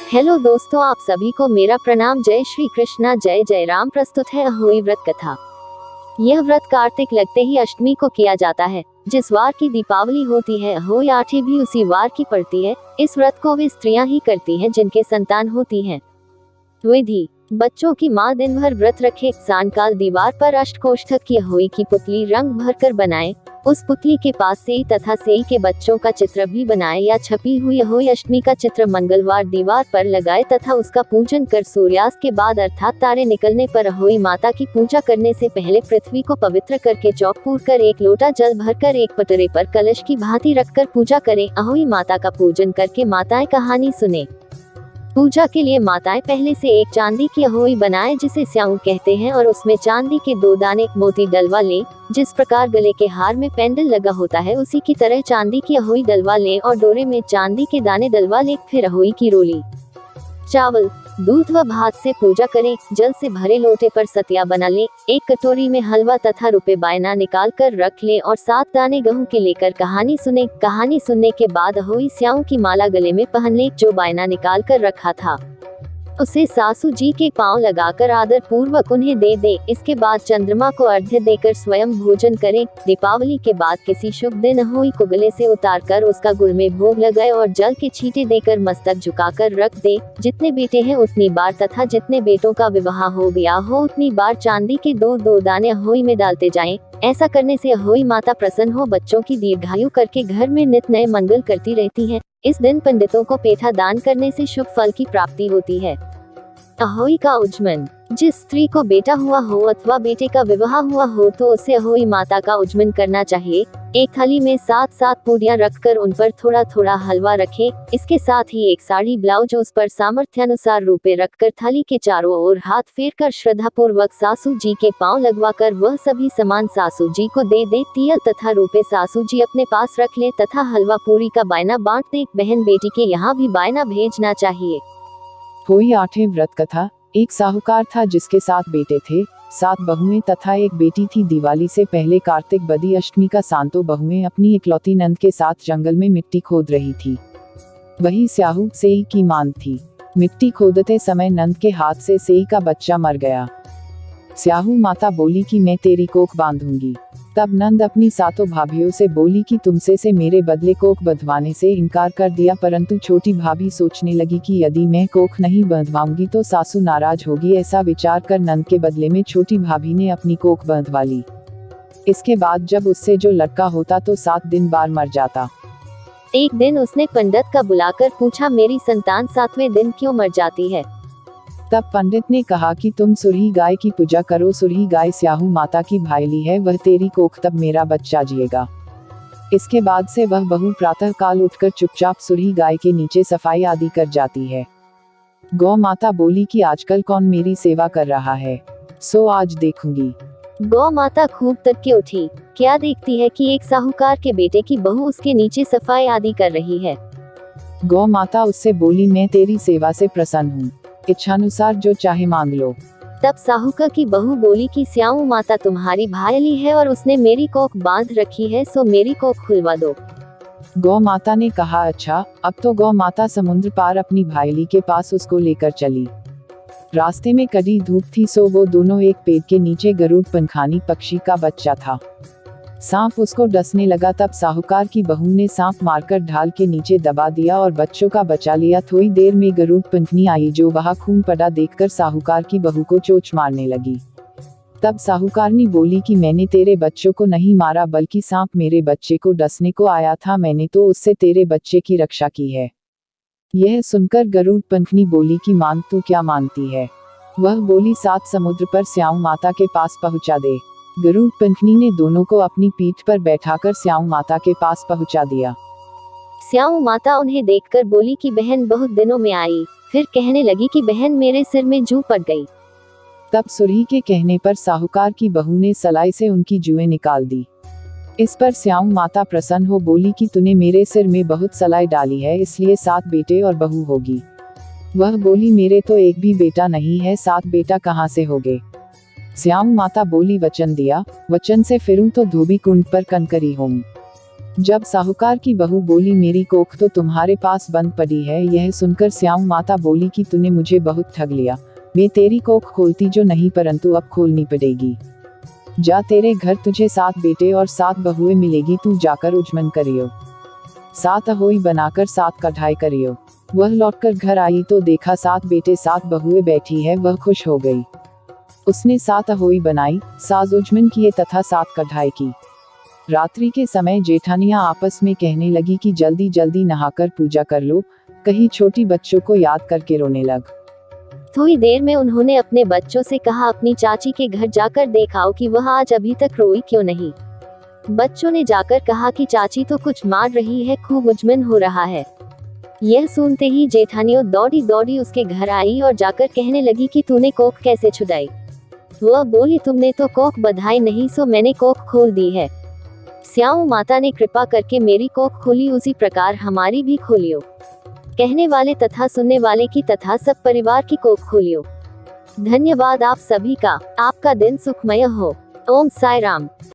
Hello दोस्तों, आप सभी को मेरा प्रणाम। जय श्री कृष्णा, जय जय राम। प्रस्तुत है अहोई व्रत कथा। यह व्रत कार्तिक लगते ही अष्टमी को किया जाता है। जिस वार की दीपावली होती है, अहोई आठी भी उसी वार की पड़ती है। इस व्रत को वे स्त्रियां ही करती हैं जिनके संतान होती हैं। विधि: बच्चों की माँ दिन भर व्रत रखे, सायंकाल दीवार पर अष्टकोष्ठक की अहोई की पुतली रंग भरकर बनाए। उस पुतली के पास सेई तथा सेई के बच्चों का चित्र भी बनाए या छपी हुई अहोई अष्टमी का चित्र मंगलवार दीवार पर लगाए तथा उसका पूजन कर सूर्यास्त के बाद अर्थात तारे निकलने पर अहोई माता की पूजा करने से पहले पृथ्वी को पवित्र करके चौक पूर कर एक लोटा जल भरकर एक पटरे पर कलश की भांति रखकर पूजा करें। अहोई माता का पूजन करके माताएं कहानी सुने। पूजा के लिए माताएं पहले से एक चांदी की अहोई बनाएं जिसे स्याऊ कहते हैं और उसमें चांदी के 2 दाने मोती डलवा लें। जिस प्रकार गले के हार में पेंडल लगा होता है उसी की तरह चांदी की अहोई डलवा लें और डोरे में चांदी के दाने डलवा लें। फिर अहोई की रोली, चावल, दूध व भात से पूजा करें। जल से भरे लोटे पर सतिया बना लें। एक कटोरी में हलवा तथा रुपए बायना निकाल कर रख लें और 7 दाने गेहूं के लेकर कहानी सुने। कहानी सुनने के बाद अहोई स्याऊ की माला गले में पहन लें। जो बायना निकाल कर रखा था उसे सासू जी के पांव लगाकर आदर पूर्वक उन्हें दे दे। इसके बाद चंद्रमा को अर्घ्य देकर स्वयं भोजन करें। दीपावली के बाद किसी शुभ दिन अहोई को गले से उतारकर उसका गुड़ में भोग लगाए और जल के छींटे देकर मस्तक झुकाकर रख दे। जितने बेटे हैं उतनी बार तथा जितने बेटों का विवाह हो गया हो उतनी बार चांदी के 2-2 दाने अहोई में डालते जाएं। ऐसा करने से अहोई माता प्रसन्न हो बच्चों की दीर्घायु करके घर में नित नए मंगल करती रहती हैं। इस दिन पंडितों को पेठा दान करने से शुभ फल की प्राप्ति होती है। अहोई का उज्जमन: जिस स्त्री को बेटा हुआ हो अथवा बेटे का विवाह हुआ हो तो उसे अहोई माता का उज्जमन करना चाहिए। एक थाली में 7-7 पूरियां रखकर उन पर थोड़ा थोड़ा हलवा रखें। इसके साथ ही एक साड़ी ब्लाउज उस पर सामर्थ्यानुसार रुपए रखकर थाली के चारों ओर हाथ फेरकर श्रद्धा पूर्वक सासू जी के पांव लगवाकर वह सभी सामान सासू जी को दे दे। तिल तथा रुपए सासू जी अपने पास रख ले तथा हलवा पूरी का बायना बांट दे। बहन बेटी के यहाँ भी बायना भेजना चाहिए। अहोई आठवें व्रत कथा। एक साहूकार था जिसके 7 बेटे थे, 7 बहुएं तथा एक बेटी थी। दिवाली से पहले कार्तिक बदी अष्टमी का सांतो बहुएं अपनी इकलौती नंद के साथ जंगल में मिट्टी खोद रही थी। वही स्याहू सेई की मांद थी। मिट्टी खोदते समय नंद के हाथ से सेई का बच्चा मर गया। स्याहू माता बोली कि मैं तेरी कोख बांधूंगी। तब नंद अपनी 7 भाभियों से बोली कि तुमसे से मेरे बदले कोख बंधवाने से इनकार कर दिया, परंतु छोटी भाभी सोचने लगी कि यदि मैं कोख नहीं बंधवाऊंगी तो सासू नाराज होगी। ऐसा विचार कर नंद के बदले में छोटी भाभी ने अपनी कोख बंधवा ली। इसके बाद जब उससे जो लड़का होता तो 7 दिन बाद मर जाता। एक दिन उसने पंडित का बुलाकर पूछा, मेरी संतान 7वें दिन क्यों मर जाती है? तब पंडित ने कहा कि तुम सुरही गाय की पूजा करो। सुरही गाय स्याहू माता की भाईली है, वह तेरी कोख तब मेरा बच्चा जिएगा। इसके बाद से वह बहू प्रातः काल उठकर चुपचाप सुरही गाय के नीचे सफाई आदि कर जाती है। गौ माता बोली कि आजकल कौन मेरी सेवा कर रहा है, सो आज देखूंगी। गौ माता खूब तक के उठी। क्या देखती है कि एक साहूकार के बेटे की बहू उसके नीचे सफाई आदि कर रही है। गौ माता उससे बोली, मैं तेरी सेवा से प्रसन्न हूँ, इच्छानुसार जो चाहे मांग लो। तब साहूकार की बहू बोली कि स्याऊ माता तुम्हारी भाईली है और उसने मेरी कोख बांध रखी है, सो मेरी कोख खुलवा दो। गौ माता ने कहा, अच्छा। अब तो गौ माता समुद्र पार अपनी भाईली के पास उसको लेकर चली। रास्ते में कड़ी धूप थी, सो वो दोनों एक पेड़ के नीचे गरुड़ पंखानी पक्षी का बच्चा था। सांप उसको डसने लगा। तब साहूकार की बहू ने सांप मारकर ढाल के नीचे दबा दिया और बच्चों का बचा लिया। थोड़ी देर में गरुड़ पंखनी आई जो वहां खून पड़ा देखकर साहूकार की बहू को चोंच मारने लगी। तब साहूकारनी बोली कि मैंने तेरे बच्चों को नहीं मारा, बल्कि सांप मेरे बच्चे को डसने को आया था, मैंने तो उससे तेरे बच्चे की रक्षा की है। यह सुनकर गरुड़ पंखनी बोली कि मान तू क्या मानती है? वह बोली, 7 समुद्र पर स्याऊ माता के पास पहुंचा दे। गरुड़ पंखनी ने दोनों को अपनी पीठ पर बैठाकर स्याऊ माता के पास पहुंचा दिया। स्याऊ माता उन्हें देखकर बोली कि बहन बहुत दिनों में आई। फिर कहने लगी कि बहन मेरे सिर में जू पड़ गई। तब सुरही के कहने पर साहूकार की बहू ने सलाई से उनकी जुएं निकाल दी। इस पर स्याऊ माता प्रसन्न हो बोली कि तूने मेरे सिर में बहुत सलाई डाली है, इसलिए 7 बेटे और बहू होगी। वह बोली, मेरे तो एक भी बेटा नहीं है, 7 बेटा कहाँ से होगे? स्याऊ माता बोली, वचन दिया, वचन से फिरूं तो धोबी कुंड पर कनकरी होऊं। जब साहूकार की बहू बोली मेरी कोख तो तुम्हारे पास बंद पड़ी है, यह सुनकर स्याऊ माता बोली कि तूने मुझे बहुत ठग लिया। मैं तेरी कोख खोलती जो नहीं, परंतु अब खोलनी पड़ेगी। जा, तेरे घर तुझे 7 बेटे और 7 बहुएं मिलेगी, तू जाकर उजमन करियो, 7 अहोई बनाकर 7 कढ़ाई करियो। वह लौटकर घर आई तो देखा 7 बेटे 7 बहुएं बैठी है। वह खुश हो गई। उसने 7 अहोई बनाई, साज उजमन किए तथा 7 कढ़ाई की। रात्रि के समय जेठानियां आपस में कहने लगी कि जल्दी जल्दी नहाकर पूजा कर लो, कहीं छोटी बच्चों को याद करके रोने लग। थोड़ी देर में उन्होंने अपने बच्चों से कहा अपनी चाची के घर जाकर देखाओ कि वह आज अभी तक रोई क्यों नहीं। बच्चों ने जाकर कहा कि चाची तो कुछ मार रही है, खूब उजमन हो रहा है। यह सुनते ही जेठानियों दौड़ी दौड़ी उसके घर आई और जाकर कहने लगी कि तूने कोख कैसे छुड़ाई। वह बोली तुमने तो कोख बधाई नहीं, सो मैंने कोख खोल दी है। स्याऊ माता ने कृपा करके मेरी कोख खोली, उसी प्रकार हमारी भी खोलियो। कहने वाले तथा सुनने वाले की तथा सब परिवार की कोख खोलियो। धन्यवाद आप सभी का। आपका दिन सुखमय हो। ओम साई राम।